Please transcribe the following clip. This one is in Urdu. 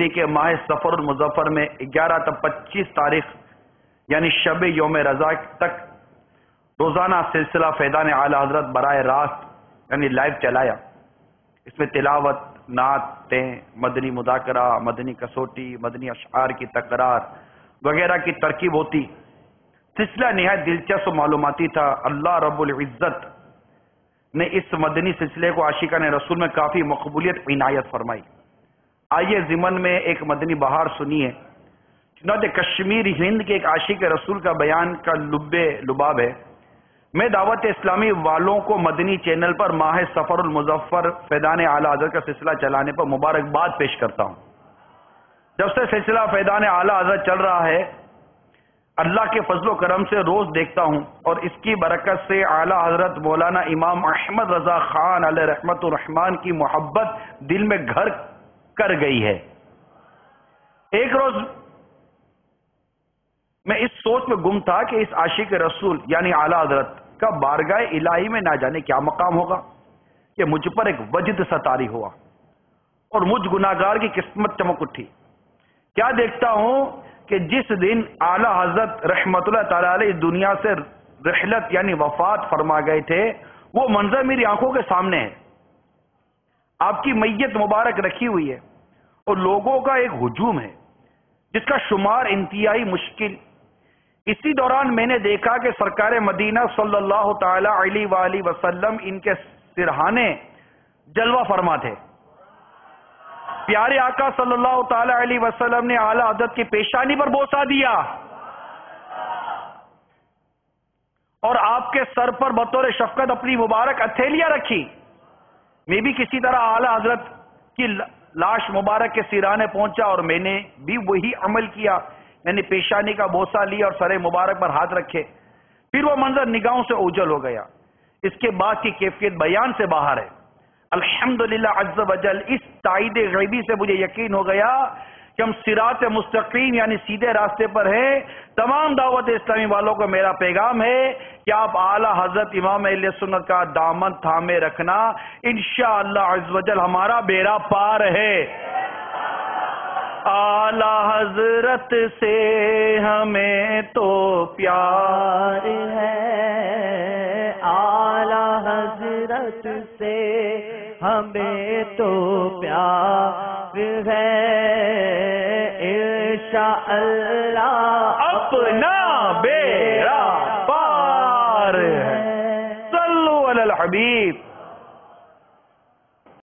کے ماہ سفر المظفر میں 11 تا 25 تاریخ یعنی شب یوم رضا تک روزانہ سلسلہ فیضان اعلی حضرت براہ راست یعنی لائیو چلایا۔ اس میں تلاوت، نعتیں، مدنی مذاکرہ، مدنی کسوٹی، مدنی اشعار کی تکرار وغیرہ کی ترکیب ہوتی۔ سلسلہ نہایت دلچسپ و معلوماتی تھا۔ اللہ رب العزت نے اس مدنی سلسلے کو عاشقان رسول میں کافی مقبولیت عنایت فرمائی۔ آئیے ضمن میں ایک مدنی بہار سنیے۔ چنانچہ کشمیر ہند کے ایک عاشق رسول کا بیان کا لباب ہے۔ میں دعوت اسلامی والوں کو مدنی چینل پر ماہ سفر المظفر فیضان اعلی حضرت کا سلسلہ چلانے پر مبارکباد پیش کرتا ہوں۔ جب سے سلسلہ فیضان اعلی حضرت چل رہا ہے، اللہ کے فضل و کرم سے روز دیکھتا ہوں اور اس کی برکت سے اعلی حضرت مولانا امام احمد رضا خان علیہ رحمت الرحمان کی محبت دل میں گھر کر گئی ہے۔ ایک روز میں اس سوچ میں گم تھا کہ اس عاشق رسول یعنی اعلی حضرت کا بارگاہ الہی میں نہ جانے کیا مقام ہوگا کہ مجھ پر ایک وجد سا طاری ہوا اور مجھ گناہگار کی قسمت چمک اٹھی۔ کیا دیکھتا ہوں کہ جس دن اعلی حضرت رحمت اللہ تعالی علیہ اس دنیا سے رحلت یعنی وفات فرما گئے تھے، وہ منظر میری آنکھوں کے سامنے ہے۔ آپ کی میت مبارک رکھی ہوئی ہے اور لوگوں کا ایک ہجوم ہے جس کا شمار انتہائی مشکل۔ اسی دوران میں نے دیکھا کہ سرکار مدینہ صلی اللہ تعالی علیہ وآلہ وسلم ان کے سرہانے جلوہ فرما تھے۔ پیارے آقا صلی اللہ تعالی علیہ وسلم نے اعلی حضرت کی پیشانی پر بوسہ دیا اور آپ کے سر پر بطور شفقت اپنی مبارک ہتھیلیاں رکھی۔ میں بھی کسی طرح اعلی حضرت کی لاش مبارک کے سرانے پہنچا اور میں نے بھی وہی عمل کیا، یعنی پیشانی کا بوسہ لیا اور سر مبارک پر ہاتھ رکھے۔ پھر وہ منظر نگاہوں سے اوجھل ہو گیا۔ اس کے بعد کی کیفیت بیان سے باہر ہے۔ الحمدللہ عز وجل اس تائید غیبی سے مجھے یقین ہو گیا کہ ہم صراط مستقیم یعنی سیدھے راستے پر ہیں۔ تمام دعوت اسلامی والوں کو میرا پیغام ہے کہ آپ اعلی حضرت امام اہل سنت کا دامن تھامے رکھنا، انشاءاللہ عز وجل ہمارا بیڑا پار ہے۔ اعلی حضرت سے ہمیں تو پیار ہے، اعلی حضرت سے ہمیں تو پیار ہے، انشاءاللہ اپنا بیڑا پار ہے۔ صلو علی الحبیب۔